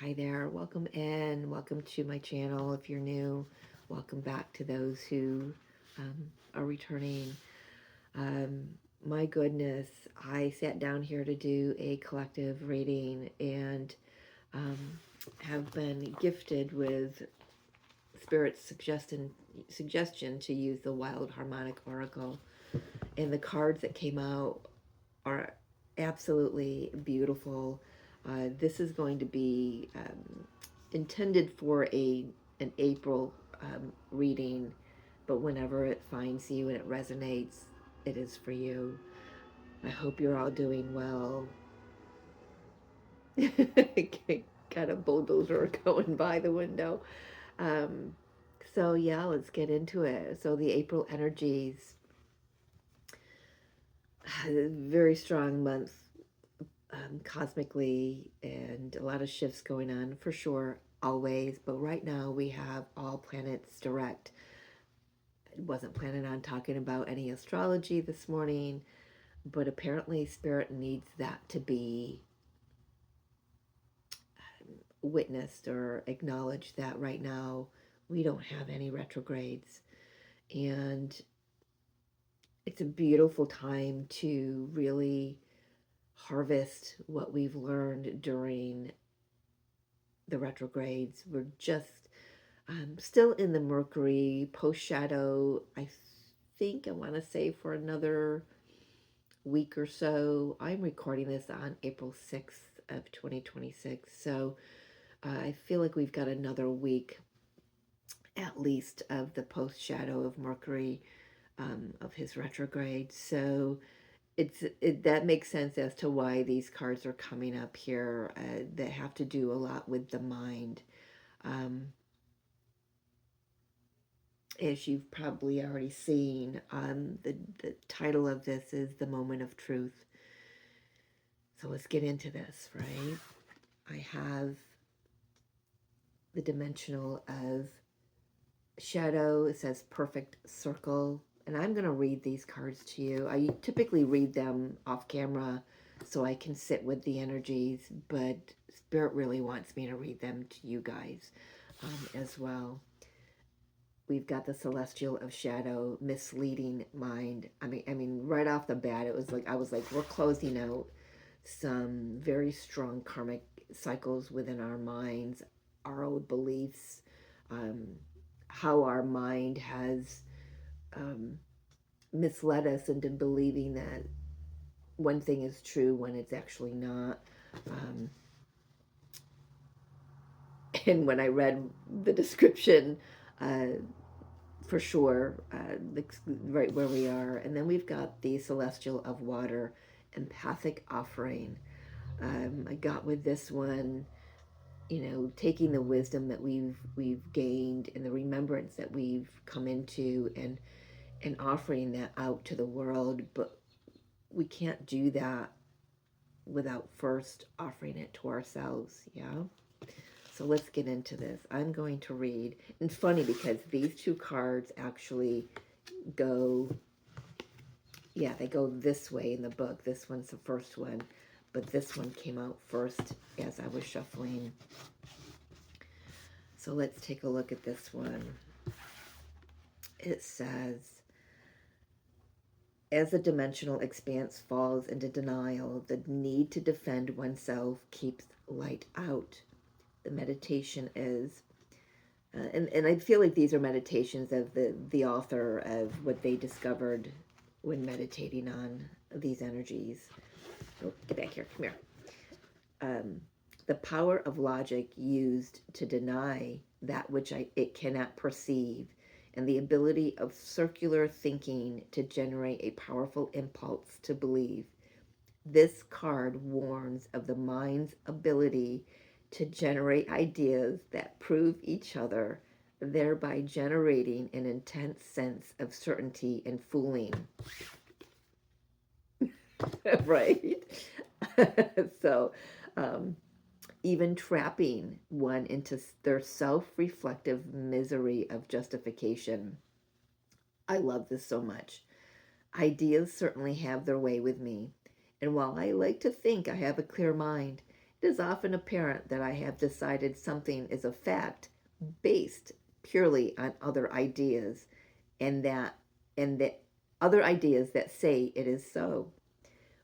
Hi there, welcome in, welcome to my channel. If you're new, welcome back to those who are returning. Um, my goodness, I sat down here to do a collective reading and um, have been gifted with Spirit's suggestion to use the Wild Harmonic Oracle. And the cards that came out are absolutely beautiful. This is going to be intended for an April reading, but whenever it finds you and it resonates, it is for you. I hope you're all doing well. Got a bulldozer going by the window. Um, so yeah, let's get into it. So the April energies, very strong month cosmically, and a lot of shifts going on for sure, always. But right now we have all planets direct. I wasn't planning on talking about any astrology this morning, but apparently Spirit needs that to be witnessed or acknowledged that right now we don't have any retrogrades. And it's a beautiful time to really harvest what we've learned during the retrogrades. We're just still in the Mercury post shadow. I want to say for another week or so. I'm recording this on April 6th of 2026. So I feel like we've got another week at least of the post shadow of Mercury, of his retrograde. So that makes sense as to why these cards are coming up here, that have to do a lot with the mind. Um, as you've probably already seen, the title of this is The Moment of Truth. So let's get into this, right? I have the dimensional of shadow. It says perfect circle. And I'm going to read these cards to you. I typically read them off camera so I can sit with the energies, but Spirit really wants me to read them to you guys as well. We've got the celestial of shadow, misleading mind. I mean, right off the bat, I was like, we're closing out some very strong karmic cycles within our minds, our old beliefs, um, how our mind has um, misled us into believing that one thing is true when it's actually not. Um, and when I read the description, uh, for sure, right where we are. And then we've got the celestial of water, empathic offering. I got with this one, taking the wisdom that we've gained and the remembrance that we've come into, and offering that out to the world. But we can't do that without first offering it to ourselves. Yeah. So let's get into this. I'm going to read. It's funny because these two cards actually go, yeah, they go this way in the book. This one's the first one, but this one came out first as I was shuffling. So let's take a look at this one. It says, as the dimensional expanse falls into denial, the need to defend oneself keeps light out. The meditation is, and I feel like these are meditations of the author, of what they discovered when meditating on these energies. Oh, get back here, come here. Um, the power of logic used to deny that which it cannot perceive, and the ability of circular thinking to generate a powerful impulse to believe. This card warns of the mind's ability to generate ideas that prove each other, thereby generating an intense sense of certainty and fooling. Right? So, um, even trapping one into their self-reflective misery of justification. I love this so much. Ideas certainly have their way with me, and while I like to think I have a clear mind, It is often apparent that I have decided something is a fact based purely on other ideas, and that other ideas that say it is so.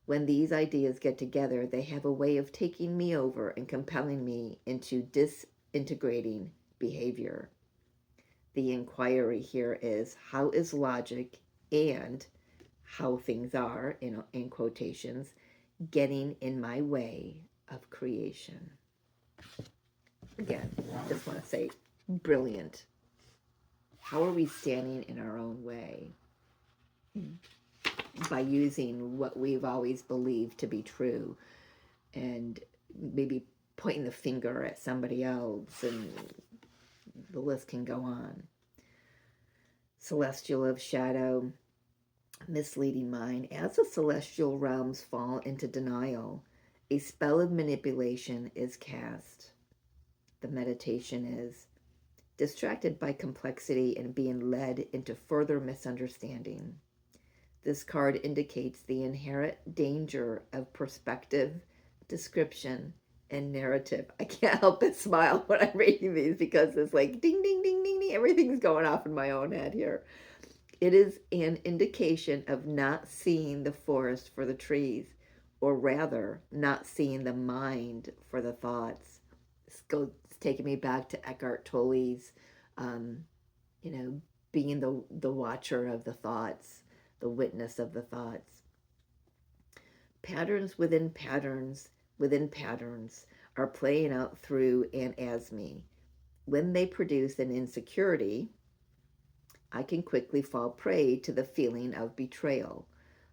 When these ideas get together, they have a way of taking me over and compelling me into disintegrating behavior. The inquiry here is, how is logic and how things are, in quotations, getting in my way of creation? Again, just want to say, brilliant. How are we standing in our own way? By using what we've always believed to be true, and maybe pointing the finger at somebody else, and the list can go on. Celestial of shadow, misleading mind. As the celestial realms fall into denial, a spell of manipulation is cast. The meditation is distracted by complexity and being led into further misunderstanding. This card indicates the inherent danger of perspective, description, and narrative. I can't help but smile when I'm reading these because it's like ding, ding, ding, ding, ding. Everything's going off in my own head here. It is an indication of not seeing the forest for the trees, or rather, not seeing the mind for the thoughts. It's taking me back to Eckhart Tolle's, being the watcher of the thoughts, the witness of the thoughts. Patterns within patterns are playing out through and as me. When they produce an insecurity, I can quickly fall prey to the feeling of betrayal.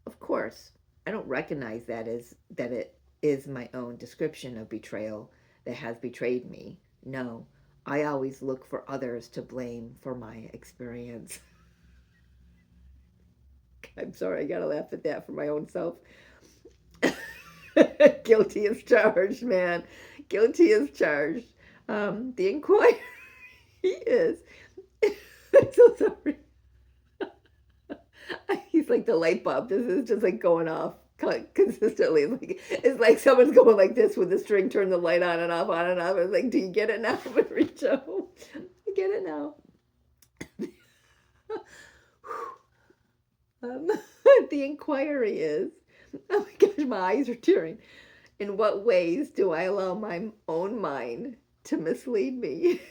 Of course, I don't recognize that it is my own description of betrayal that has betrayed me. No, I always look for others to blame for my experience. I'm sorry, I gotta laugh at that for my own self. Guilty as charged, man. Guilty as charged. The inquiry is. I'm so sorry. He's like the light bulb. This is just like going off consistently. It's like someone's going like this with the string, turn the light on and off, on and off. It's like, do you get it now, Richo? You get it now. The inquiry is, oh my gosh, my eyes are tearing. In what ways do I allow my own mind to mislead me?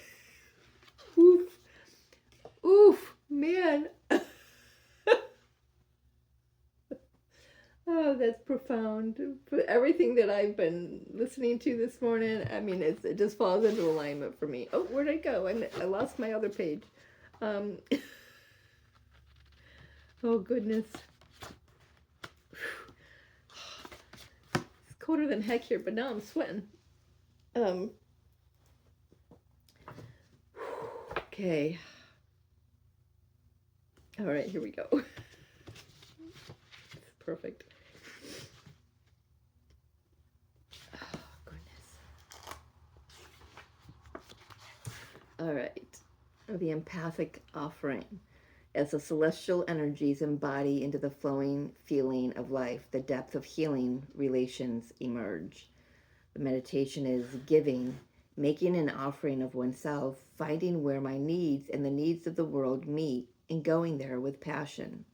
Oof. Oof, man. Oh, that's profound. But everything that I've been listening to this morning, I mean, it just falls into alignment for me. Oh, where'd I go? I lost my other page. Oh, goodness. It's colder than heck here, but now I'm sweating. Okay. All right, here we go. Perfect. Oh, goodness. All right. The empathic offering. As the celestial energies embody into the flowing feeling of life, the depth of healing relations emerge. The meditation is giving, making an offering of oneself, finding where my needs and the needs of the world meet, and going there with passion.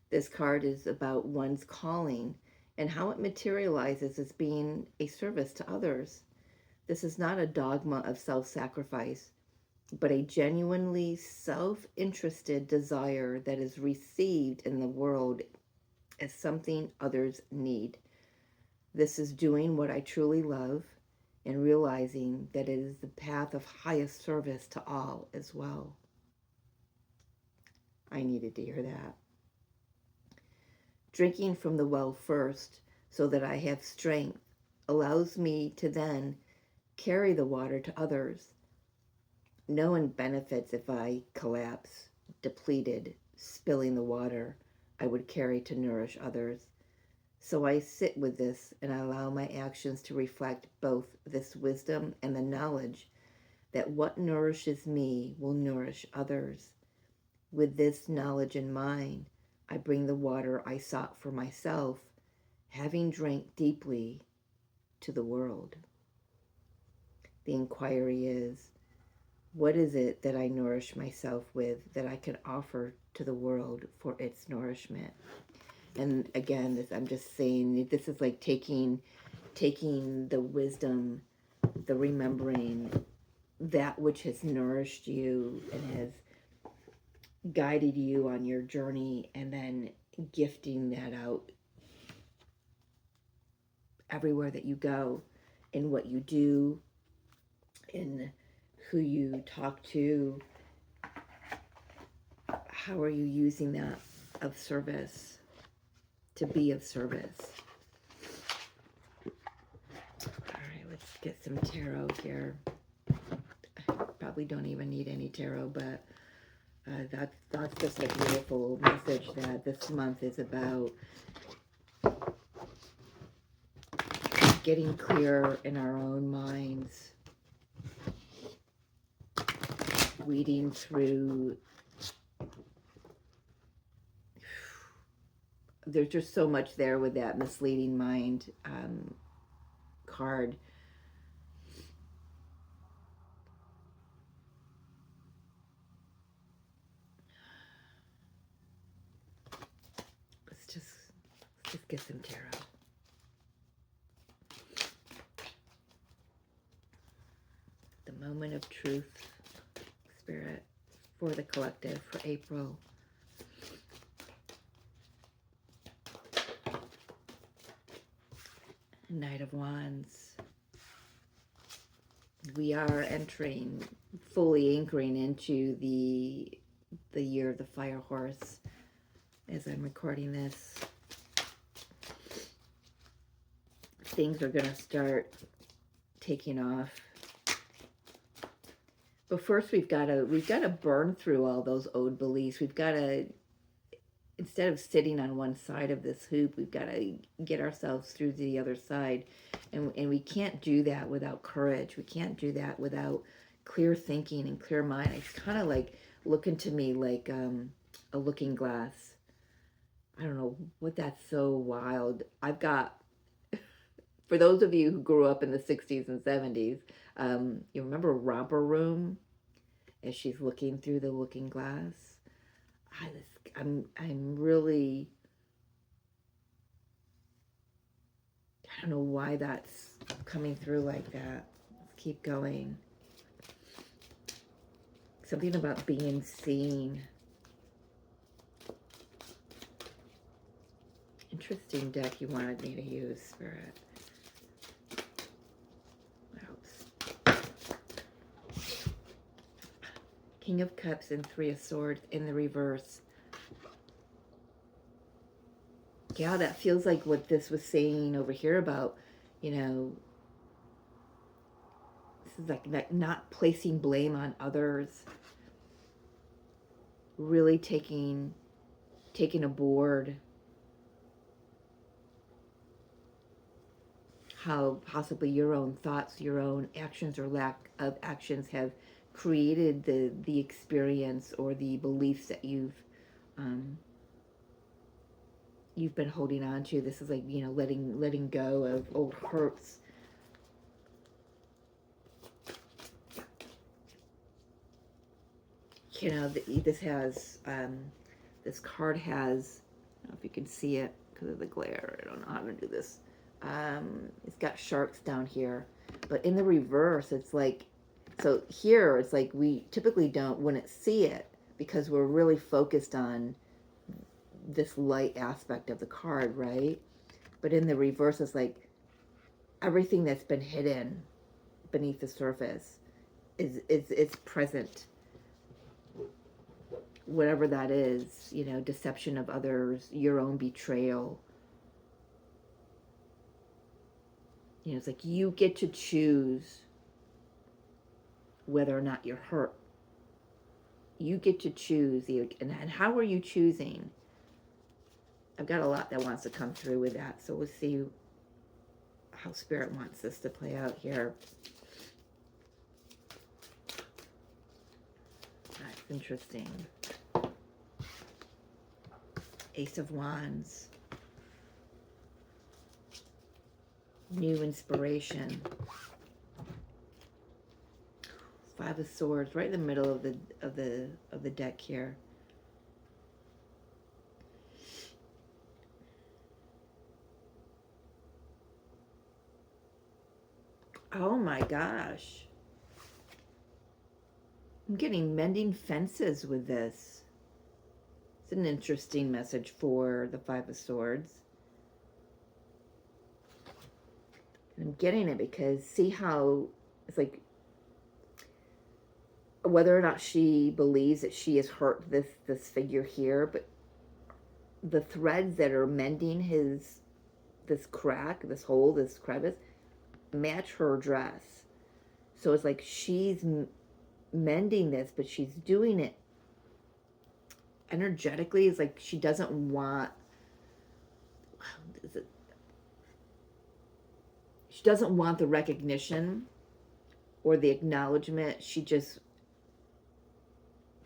This card is about one's calling and how it materializes as being a service to others. This is not a dogma of self-sacrifice, but a genuinely self-interested desire that is received in the world as something others need. This is doing what I truly love and realizing that it is the path of highest service to all as well. I needed to hear that. Drinking from the well first so that I have strength allows me to then carry the water to others. No one benefits if I collapse, depleted, spilling the water I would carry to nourish others. So I sit with this and I allow my actions to reflect both this wisdom and the knowledge that what nourishes me will nourish others. With this knowledge in mind, I bring the water I sought for myself, having drank deeply, to the world. the inquiry is, what is it that I nourish myself with that I can offer to the world for its nourishment? And again, this, I'm just saying, this is like taking the wisdom, the remembering that which has nourished you and has guided you on your journey, and then gifting that out everywhere that you go, in what you do, in who you talk to. How are you using that of service, to be of service? All right, let's get some tarot here. I probably don't even need any tarot, but that's just a beautiful message that this month is about getting clear in our own minds, weeding through. There's just so much there with that misleading mind card. Let's just get some tarot. The moment of truth, Spirit, for the collective, for April. Knight of Wands. We are entering, fully anchoring into the year of the Fire Horse as I'm recording this. Things are going to start taking off. But first we've got to burn through all those old beliefs. We've got to, instead of sitting on one side of this hoop, we've got to get ourselves through to the other side. And we can't do that without courage. We can't do that without clear thinking and clear mind. It's kind of like looking to me like a looking glass. I don't know what, that's so wild. I've got, for those of you who grew up in the 60s and 70s, you remember Romper Room, as she's looking through the looking glass? I'm really, I don't know why that's coming through like that. Let's keep going. Something about being seen. Interesting deck you wanted me to use, Spirit. King of Cups and Three of Swords in the reverse. Yeah, that feels like what this was saying over here about, you know, this is like not placing blame on others. Really taking aboard how possibly your own thoughts, your own actions or lack of actions have created the experience or the beliefs that you've been holding on to. This is like, you know, letting go of old hurts. You know, this has this card has, I don't know if you can see it because of the glare. I don't know how to do this. It's got sharks down here, but in the reverse, it's like, so here it's like we typically wouldn't see it because we're really focused on this light aspect of the card, right? But in the reverse, it's like everything that's been hidden beneath the surface is present. Whatever that is, you know, deception of others, your own betrayal. You know, it's like you get to choose whether or not you're hurt. You get to choose, and how are you choosing? I've got a lot that wants to come through with that, so we'll see how Spirit wants this to play out here. That's interesting. Ace of Wands. New inspiration. Five of Swords, right in the middle of the deck here. Oh my gosh. I'm getting mending fences with this. It's an interesting message for the Five of Swords. And I'm getting it because see how it's like whether or not she believes that she has hurt this figure here, but the threads that are mending this crack, this hole, this crevice, match her dress. So it's like she's mending this, but she's doing it energetically. It's like she doesn't want, she doesn't want the recognition or the acknowledgement. She just,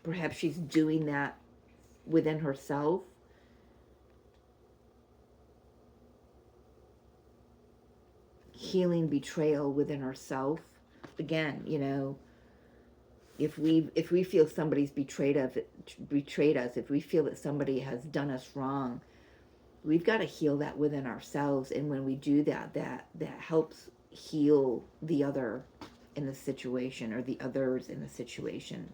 perhaps she's doing that within herself. Healing betrayal within herself. Again, you know, if we feel somebody's betrayed us, if we feel that somebody has done us wrong, we've got to heal that within ourselves. And when we do that, that helps heal the other in the situation, or the others in the situation.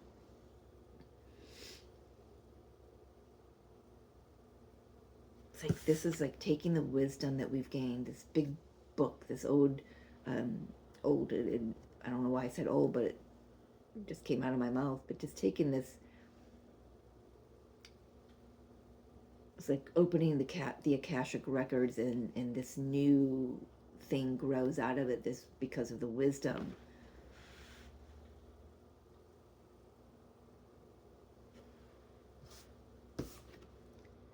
It's like this is like taking the wisdom that we've gained, this big book, this old, I don't know why I said old, but it just came out of my mouth, but just taking this, it's like opening the Akashic records, and this new thing grows out of it, this because of the wisdom.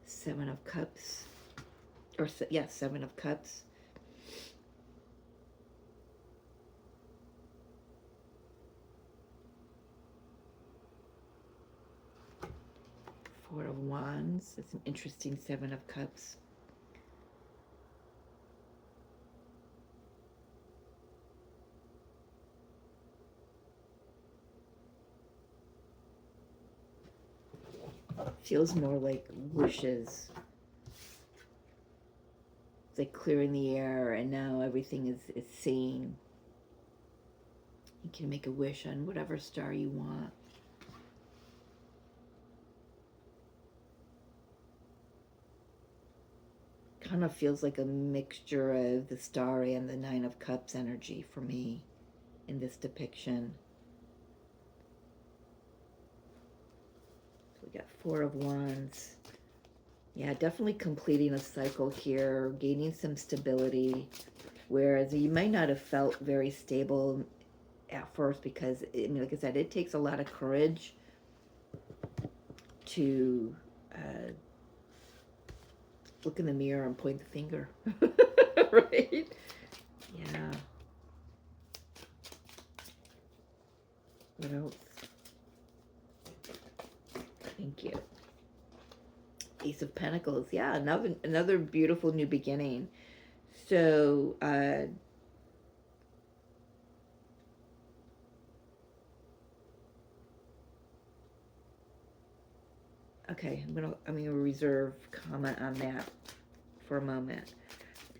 Seven of Cups, or yeah, Seven of Cups. Four of Wands. It's an interesting Seven of Cups. Feels more like wishes. It's like clearing the air, and now everything is seen. You can make a wish on whatever star you want. Kind of feels like a mixture of the Star and the Nine of Cups energy for me in this depiction. So we got Four of Wands. Yeah, definitely completing a cycle here, gaining some stability, whereas you might not have felt very stable at first, because, I mean, like I said, it takes a lot of courage to look in the mirror and point the finger, right? Yeah. What else? Thank you. Ace of Pentacles. Yeah, another beautiful new beginning. So, okay, I'm gonna reserve comment on that for a moment.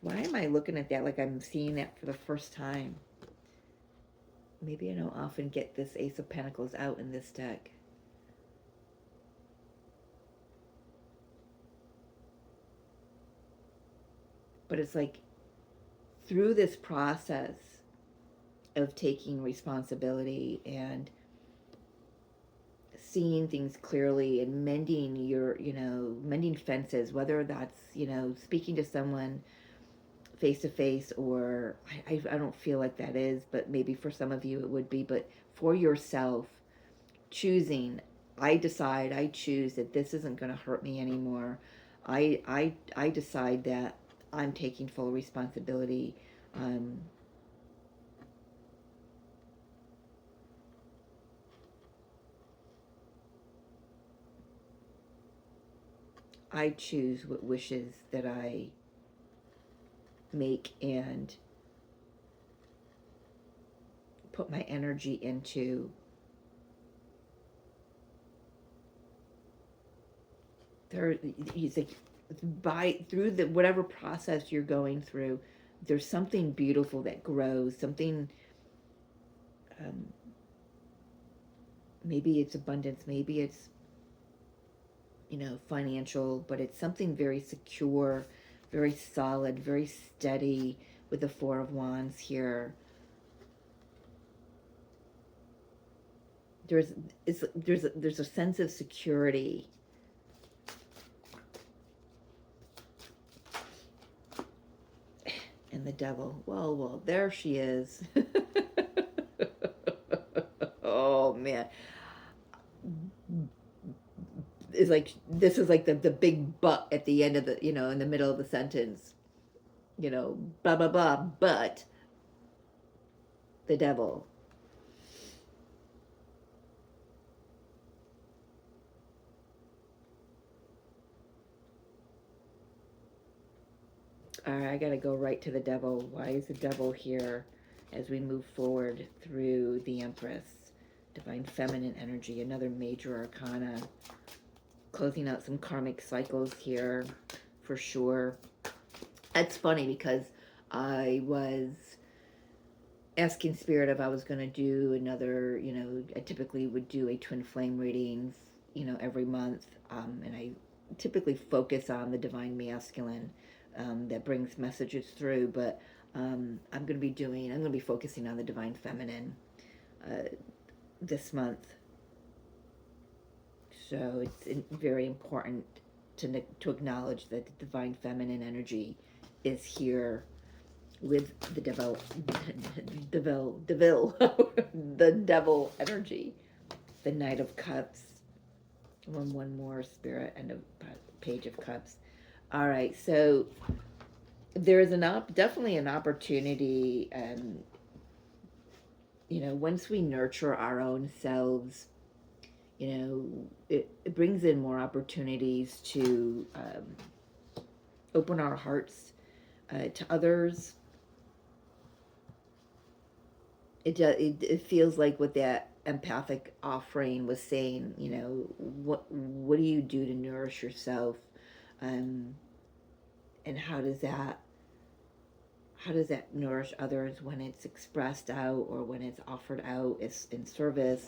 Why am I looking at that like I'm seeing that for the first time? Maybe I don't often get this Ace of Pentacles out in this deck. But it's like through this process of taking responsibility and seeing things clearly and mending your, mending fences, whether that's, speaking to someone face to face, or I don't feel like that is, but maybe for some of you it would be, but for yourself, choosing, I choose that this isn't going to hurt me anymore. I decide that I'm taking full responsibility. I choose what wishes that I make and put my energy into there, he's like, through the whatever process you're going through, there's something beautiful that grows, something, um, maybe it's abundance, maybe it's, financial, but it's something very secure, very solid, very steady with the Four of Wands here. There's a sense of security. And the Devil. Well, there she is. Oh man. It's like, this is like the big but at the end of the, in the middle of the sentence. Blah blah blah, but the Devil. All right, I gotta go right to the Devil. Why is the Devil here as we move forward through the Empress? Divine Feminine energy, another major arcana. Closing out some karmic cycles here, for sure. That's funny because I was asking Spirit if I was going to do another, I typically would do a twin flame reading, every month. And I typically focus on the Divine Masculine that brings messages through. But I'm going to be focusing on the Divine Feminine this month. So it's very important to acknowledge that the Divine Feminine energy is here with the Devil, the Devil energy, the Knight of Cups. One more, Spirit, and a Page of Cups. All right, so there is definitely an opportunity, once we nurture our own selves, it brings in more opportunities to open our hearts to others. It feels like what that empathic offering was saying, what do you do to nourish yourself, and how does that nourish others when it's expressed out or when it's offered out as in service.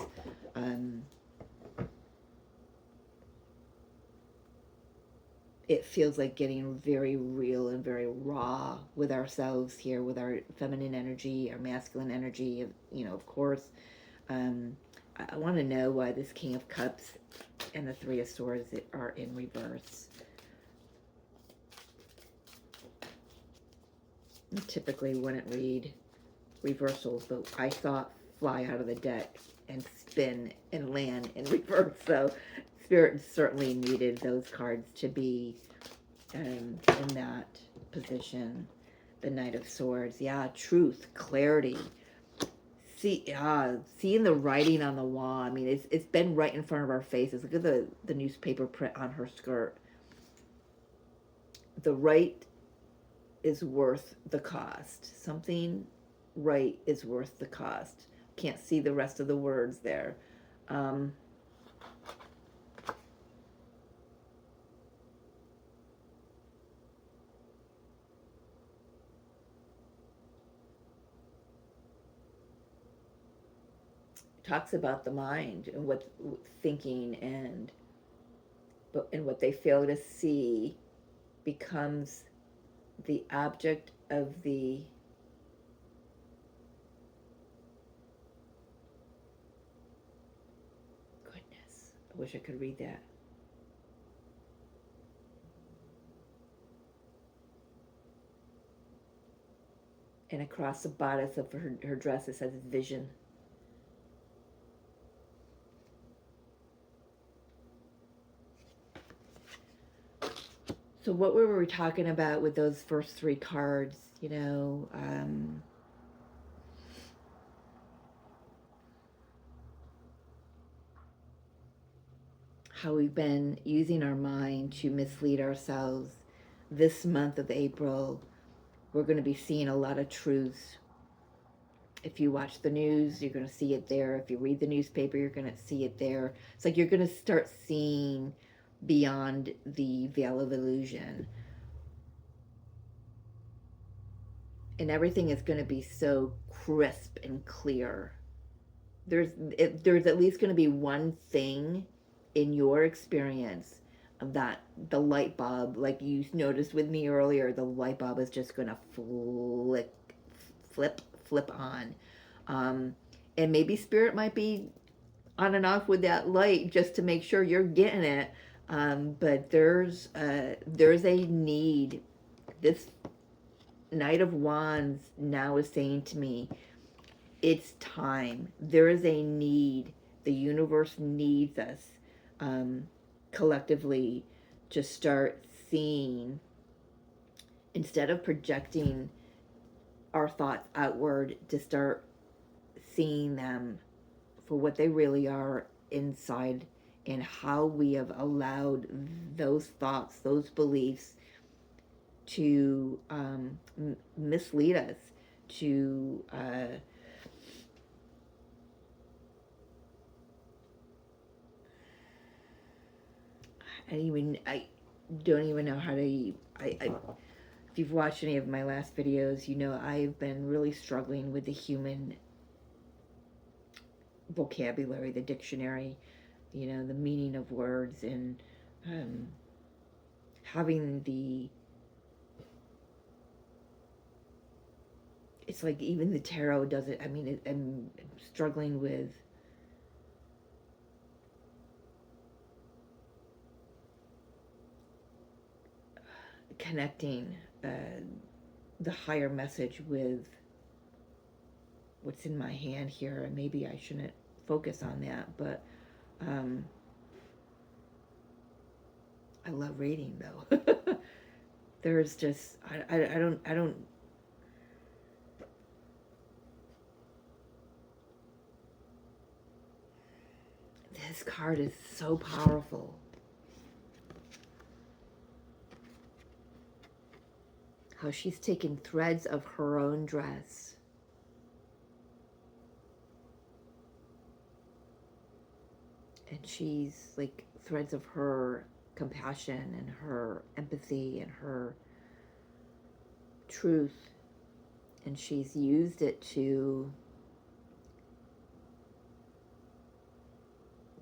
It feels like getting very real and very raw with ourselves here, with our feminine energy, our masculine energy, of course. I want to know why this King of Cups and the Three of Swords are in reverse. I typically wouldn't read reversals, but I thought fly out of the deck and spin and land in reverse. So Spirit certainly needed those cards to be in that position. The Knight of Swords. Yeah, truth, clarity. Seeing the writing on the wall. I mean, it's been right in front of our faces. Look at the newspaper print on her skirt. The right is worth the cost. Something right is worth the cost. Can't see the rest of the words there. Talks about the mind and what thinking and what they fail to see becomes the object of the goodness. I wish I could read that. And across the bodice of her dress it says vision. So what were we talking about with those first three cards? How we've been using our mind to mislead ourselves. This month of April, we're going to be seeing a lot of truths. If you watch the news, you're going to see it there. If you read the newspaper, you're going to see it there. It's like you're going to start seeing beyond the veil of illusion. And everything is going to be so crisp and clear. There's at least going to be one thing in your experience of that the light bulb, like you noticed with me earlier, the light bulb is just going to flip on. Um, and maybe spirit might be on and off with that light just to make sure you're getting it. But there's a need. This Knight of Wands now is saying to me, it's time. There is a need. The universe needs us collectively to start seeing, instead of projecting our thoughts outward, to start seeing them for what they really are inside, and how we have allowed those thoughts, those beliefs to mislead us, to I don't even know how to. If you've watched any of my last videos, you know I've been really struggling with the human vocabulary, the dictionary, you know, the meaning of words, and having the. It's like even the tarot doesn't. I mean, I'm struggling with connecting the higher message with what's in my hand here, and maybe I shouldn't focus on that, but I love reading though. There's just I don't. This card is so powerful. How she's taken threads of her own dress and she's like threads of her compassion and her empathy and her truth, and she's used it to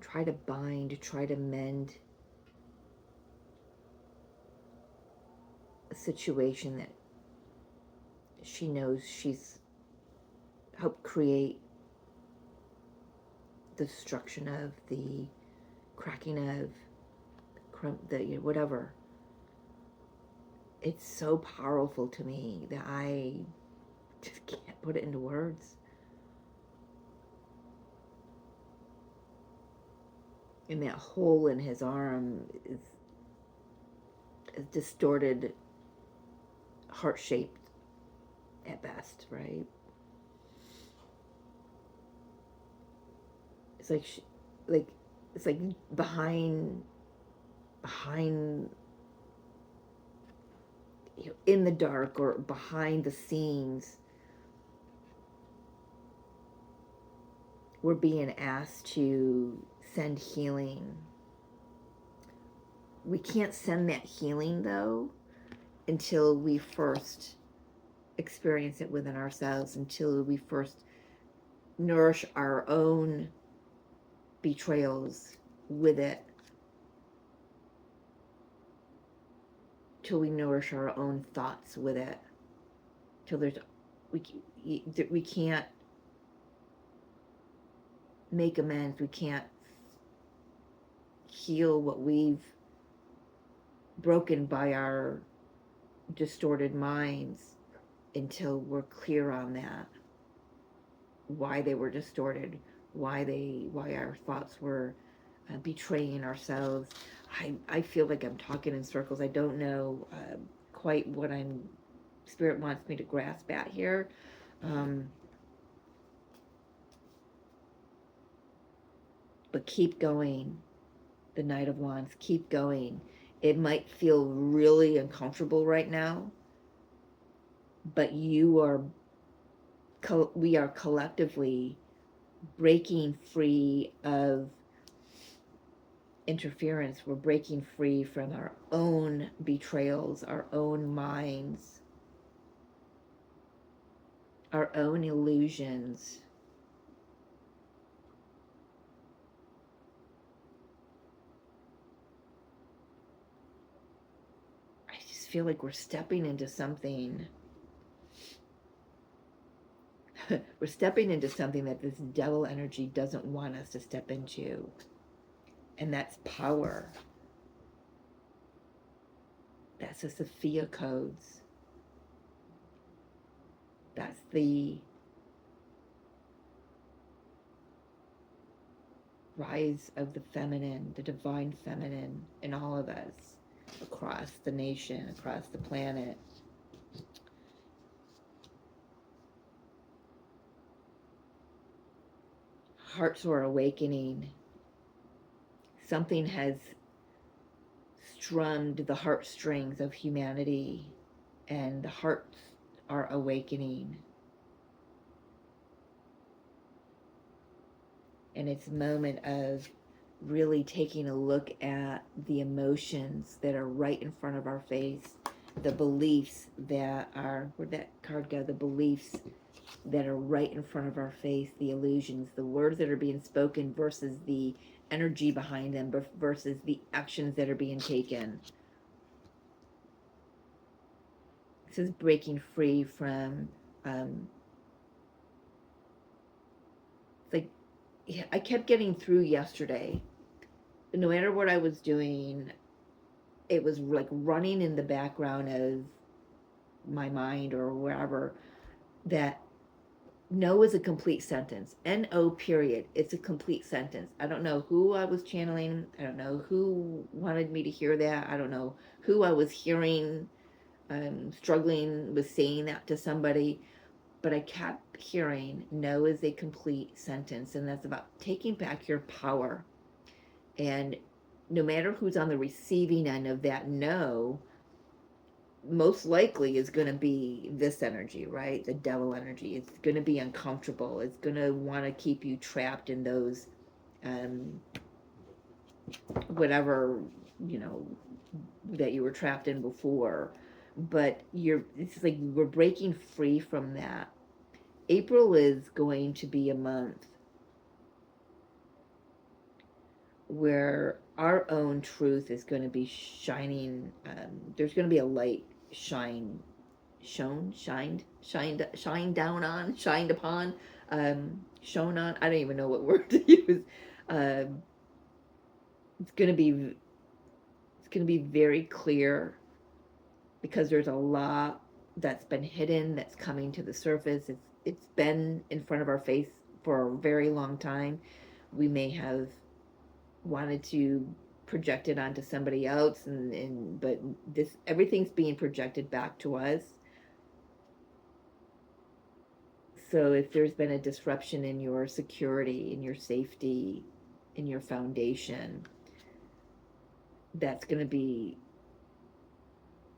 try to bind, try to mend a situation that she knows she's helped create the destruction of, the cracking of, the whatever. It's so powerful to me that I just can't put it into words. And that hole in his arm is a distorted, heart-shaped at best, right? It's like it's like behind you know, in the dark or behind the scenes, we're being asked to send healing. We can't send that healing though until we first experience it within ourselves, until we first nourish our own betrayals with it, till we nourish our own thoughts with it, till there's we can't make amends, we can't heal what we've broken by our distorted minds until we're clear on that, why they were distorted, why our thoughts were betraying ourselves. I feel like I'm talking in circles. I don't know quite what Spirit wants me to grasp at here. But keep going, the Knight of Wands, keep going. It might feel really uncomfortable right now, but we are collectively breaking free of interference. We're breaking free from our own betrayals, our own minds, our own illusions. I just feel like we're stepping into something. We're stepping into something that this devil energy doesn't want us to step into. And that's power. That's the Sophia codes. That's the rise of the feminine, the divine feminine in all of us, across the nation, across the planet. Hearts are awakening. Something has strummed the heartstrings of humanity, and the hearts are awakening. And it's a moment of really taking a look at the emotions that are right in front of our face, the beliefs that are, where'd that card go? The beliefs that are right in front of our face, the illusions, the words that are being spoken versus the energy behind them versus the actions that are being taken. This is breaking free from, like, I kept getting through yesterday. No matter what I was doing, it was like running in the background of my mind or wherever that no is a complete sentence. N-O period. It's a complete sentence. I don't know who I was channeling. I don't know who wanted me to hear that. I don't know who I was hearing struggling with saying that to somebody. But I kept hearing no is a complete sentence. And that's about taking back your power. And no matter who's on the receiving end of that no, most likely is going to be this energy, right? The devil energy. It's going to be uncomfortable. It's going to want to keep you trapped in those, whatever, you know, that you were trapped in before. But it's like we're breaking free from that. April is going to be a month where our own truth is going to be shining. There's going to be a light shined upon, shone on. I don't even know what word to use. It's going to be very clear because there's a lot that's been hidden that's coming to the surface. It's been in front of our face for a very long time. We may have wanted to project it onto somebody else, but everything's being projected back to us. So if there's been a disruption in your security, in your safety, in your foundation, that's going to be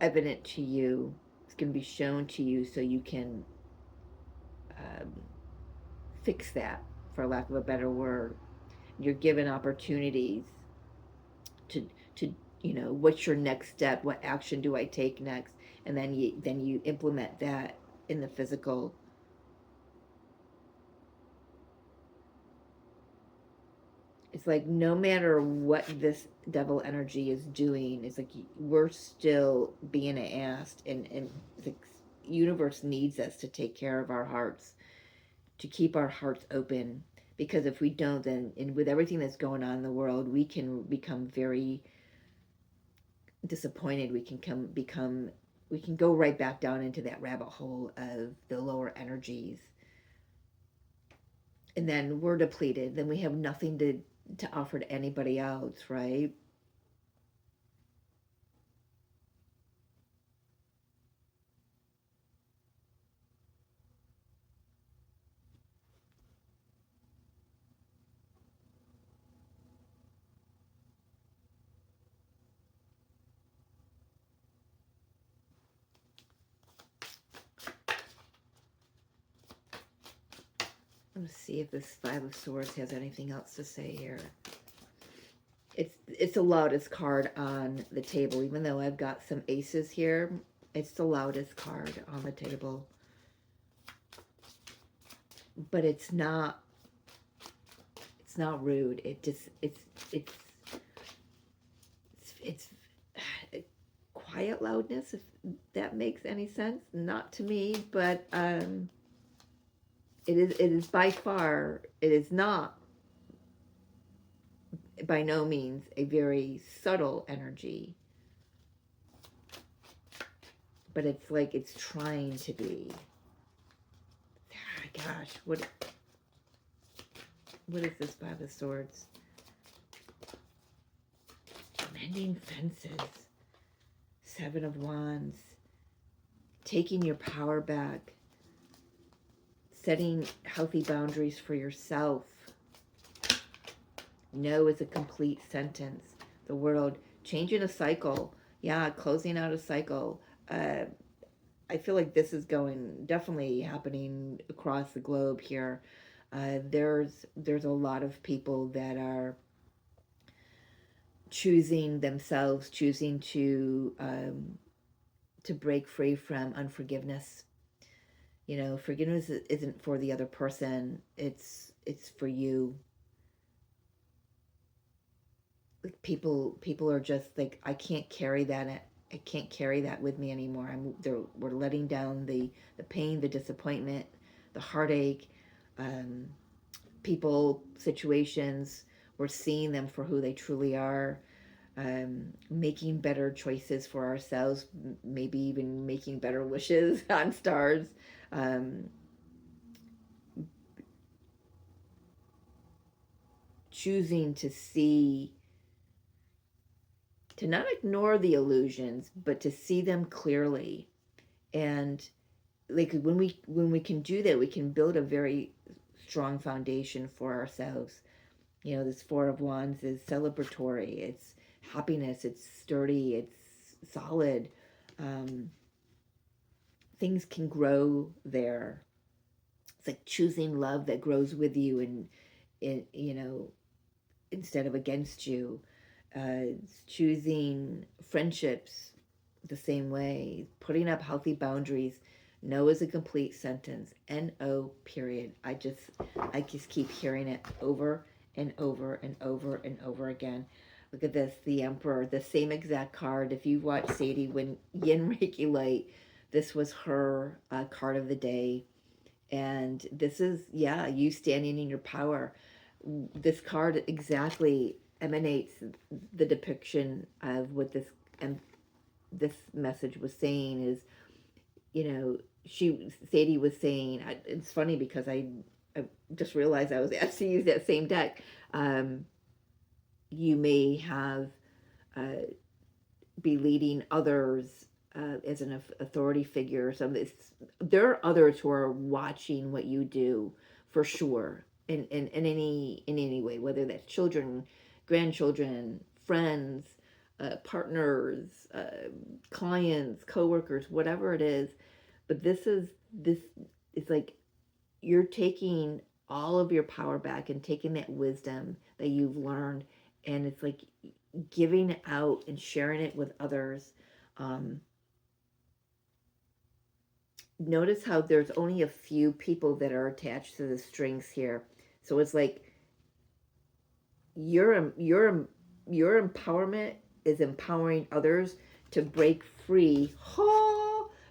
evident to you. It's going to be shown to you so you can fix that, for lack of a better word. You're given opportunities to what's your next step? What action do I take next? And then you implement that in the physical. It's like no matter what this devil energy is doing, it's like we're still being asked, and the universe needs us to take care of our hearts, to keep our hearts open, because if we don't, then, and with everything that's going on in the world, we can become very disappointed. We can go right back down into that rabbit hole of the lower energies, and then we're depleted. Then we have nothing to offer to anybody else, right? Let's see if this Five of Swords has anything else to say here. It's the loudest card on the table, even though I've got some aces here. It's the loudest card on the table. But it's not rude. It's quiet loudness, if that makes any sense. Not to me, but it is by far, it is not by no means a very subtle energy, but it's like it's trying to be. Gosh, what is this Five of Swords? Mending fences. Seven of Wands. Taking your power back. Setting healthy boundaries for yourself. No is a complete sentence. The world. Changing a cycle. Yeah, closing out a cycle. I feel like this is definitely happening across the globe here. There's a lot of people that are choosing themselves, choosing to break free from unforgiveness. You know, forgiveness isn't for the other person. It's for you. Like people are just like, I can't carry that. I can't carry that with me anymore. We're letting down the pain, the disappointment, the heartache, people, situations. We're seeing them for who they truly are, making better choices for ourselves, maybe even making better wishes on stars. Choosing to see, to not ignore the illusions, but to see them clearly. And like when we can do that, we can build a very strong foundation for ourselves. You know, this Four of Wands is celebratory. It's happiness. It's sturdy. It's solid. Things can grow there. It's like choosing love that grows with you and you know, instead of against you. Choosing friendships the same way, putting up healthy boundaries. No is a complete sentence. N-O, period. I just keep hearing it over and over and over and over again. Look at this, the Emperor, the same exact card. If you watch Sadie when Yin Reiki Light, this was her card of the day. And this is, yeah, you standing in your power. This card exactly emanates the depiction of what this message was saying is, you know, Sadie was saying, it's funny because I just realized I was asked to use that same deck. You may have be leading others as an authority figure or something. There are others who are watching what you do for sure in any way, whether that's children, grandchildren, friends, partners, clients, coworkers, whatever it is. But this is like you're taking all of your power back and taking that wisdom that you've learned, and it's like giving it out and sharing it with others. Notice how there's only a few people that are attached to the strings here. So it's like your empowerment is empowering others to break free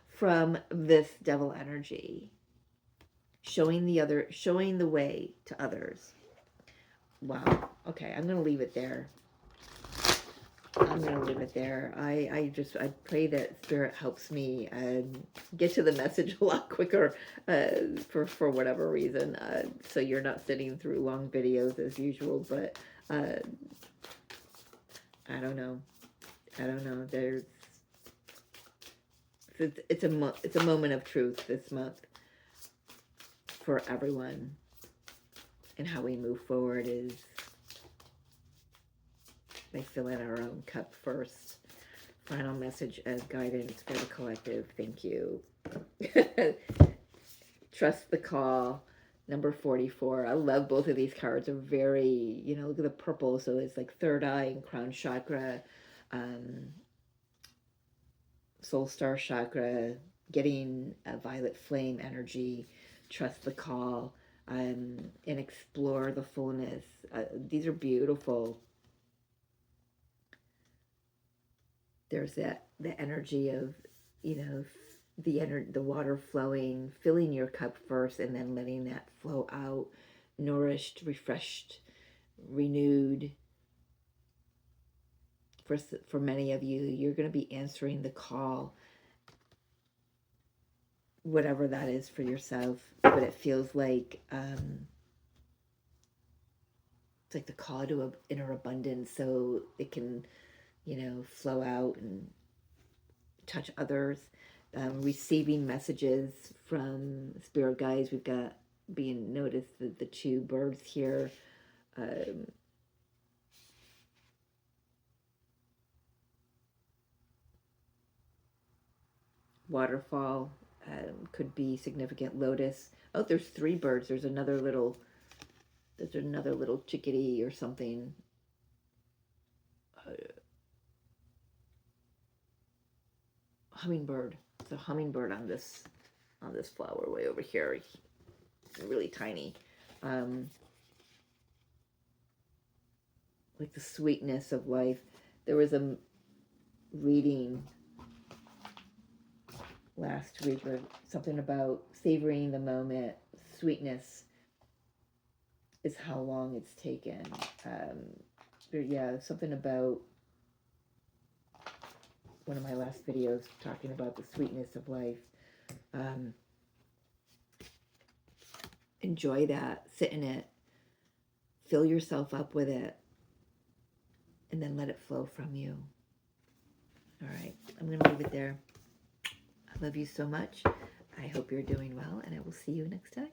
from this devil energy. Showing the way to others. Wow. Okay, I'm going to leave it there. I pray that Spirit helps me get to the message a lot quicker for whatever reason. So you're not sitting through long videos as usual, but I don't know. It's a moment of truth this month for everyone, and how we move forward is by filling our own cup first. Final message as guidance for the collective. Thank you. Trust the call. Number 44. I love both of these cards. They're very, you know, look at the purple. So it's like third eye and crown chakra, um, soul star chakra, getting a violet flame energy, trust the call, and explore the fullness. These are beautiful. There's the energy of, you know, the water flowing, filling your cup first, and then letting that flow out, nourished, refreshed, renewed. For many of you, you're going to be answering the call, whatever that is for yourself. But it feels like it's like the call to inner abundance, so it can, you know, flow out and touch others. Receiving messages from spirit guides. We've got being noticed the two birds here. Waterfall, could be significant. Lotus. Oh, there's 3 birds. There's another little chickadee or something. Hummingbird. It's a hummingbird on this flower way over here. It's really tiny. Like the sweetness of life. There was a reading last week or something about savoring the moment. Sweetness is how long it's taken. Yeah, something about one of my last videos talking about the sweetness of life. Enjoy that, sit in it, fill yourself up with it, and then let it flow from you. All right, I'm going to leave it there. I love you so much. I hope you're doing well, and I will see you next time.